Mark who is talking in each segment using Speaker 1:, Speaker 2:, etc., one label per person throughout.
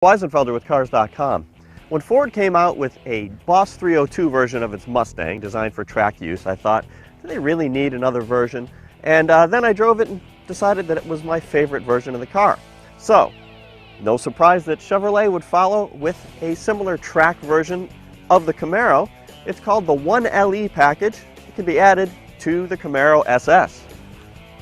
Speaker 1: Weisenfelder with Cars.com. When Ford came out with a Boss 302 version of its Mustang designed for track use, I thought, do they really need another version? And then I drove it and decided that it was my favorite version of the car. So, no surprise that Chevrolet would follow with a similar track version of the Camaro. It's called the 1LE package. It can be added to the Camaro SS.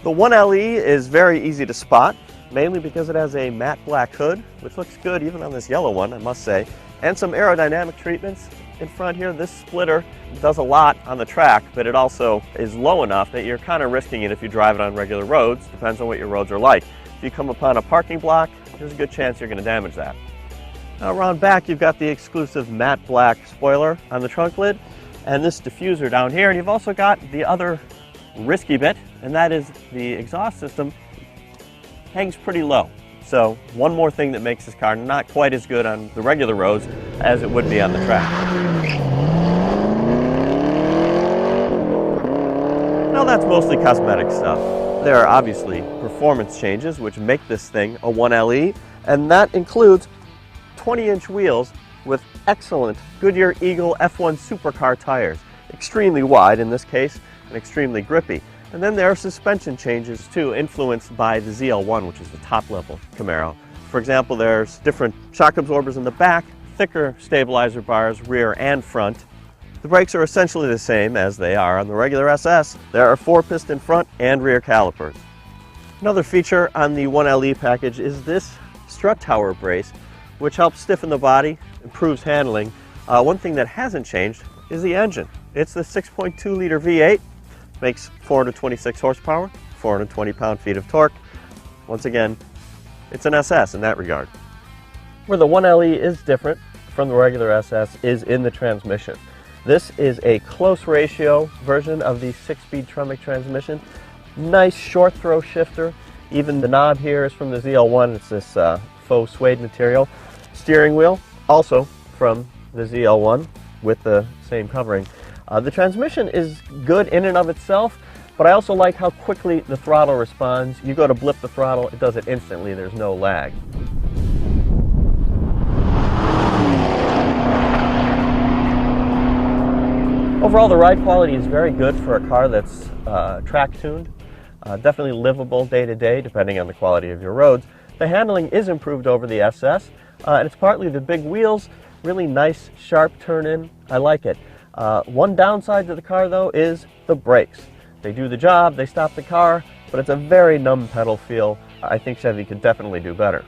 Speaker 1: The 1LE is very easy to spot, mainly because it has a matte black hood, which looks good even on this yellow one, I must say, and some aerodynamic treatments in front here. This splitter does a lot on the track, but it also is low enough that you're kind of risking it if you drive it on regular roads. Depends on what your roads are like. If you come upon a parking block, there's a good chance you're going to damage that. Now around back, you've got the exclusive matte black spoiler on the trunk lid and this diffuser down here, and you've also got the other risky bit, and that is the exhaust system hangs pretty low. So one more thing that makes this car not quite as good on the regular roads as it would be on the track. Now that's mostly cosmetic stuff. There are obviously performance changes which make this thing a 1LE, and that includes 20-inch wheels with excellent Goodyear Eagle F1 supercar tires. Extremely wide in this case and extremely grippy. And then there are suspension changes too, influenced by the ZL1, which is the top level Camaro. For example, there's different shock absorbers in the back, thicker stabilizer bars rear and front. The brakes are essentially the same as they are on the regular SS. There are 4-piston front and rear calipers. Another feature on the 1LE package is this strut tower brace, which helps stiffen the body, improves handling. One thing that hasn't changed is the engine. It's the 6.2-liter V8. Makes 426 horsepower, 420 pound-feet of torque. Once again, it's an SS in that regard. Where the 1LE is different from the regular SS is in the transmission. This is a close ratio version of the 6-speed Tremec transmission. Nice short throw shifter. Even the knob here is from the ZL1. It's this faux suede material. Steering wheel, also from the ZL1 with the same covering. The transmission is good in and of itself, but I also like how quickly the throttle responds. You go to blip the throttle, it does it instantly, there's no lag. Overall, the ride quality is very good for a car that's track tuned. Definitely livable day to day, depending on the quality of your roads. The handling is improved over the SS, and it's partly the big wheels, really nice, sharp turn-in. I like it. One downside to the car, though, is the brakes. They do the job, they stop the car, but it's a very numb pedal feel. I think Chevy could definitely do better.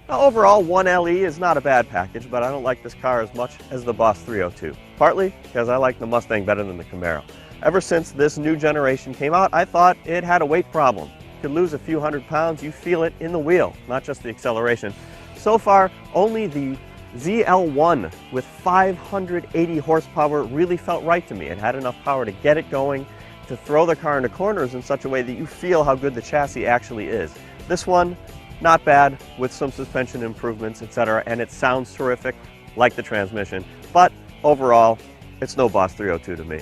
Speaker 1: Now, overall, 1LE is not a bad package, but I don't like this car as much as the Boss 302. Partly because I like the Mustang better than the Camaro. Ever since this new generation came out, I thought it had a weight problem. You could lose a few hundred pounds, you feel it in the wheel, not just the acceleration. So far, only the ZL1 with 580 horsepower really felt right to me. It had enough power to get it going, to throw the car into corners in such a way that you feel how good the chassis actually is. This one, not bad, with some suspension improvements, etc., and it sounds terrific, like the transmission, but overall, it's no Boss 302 to me.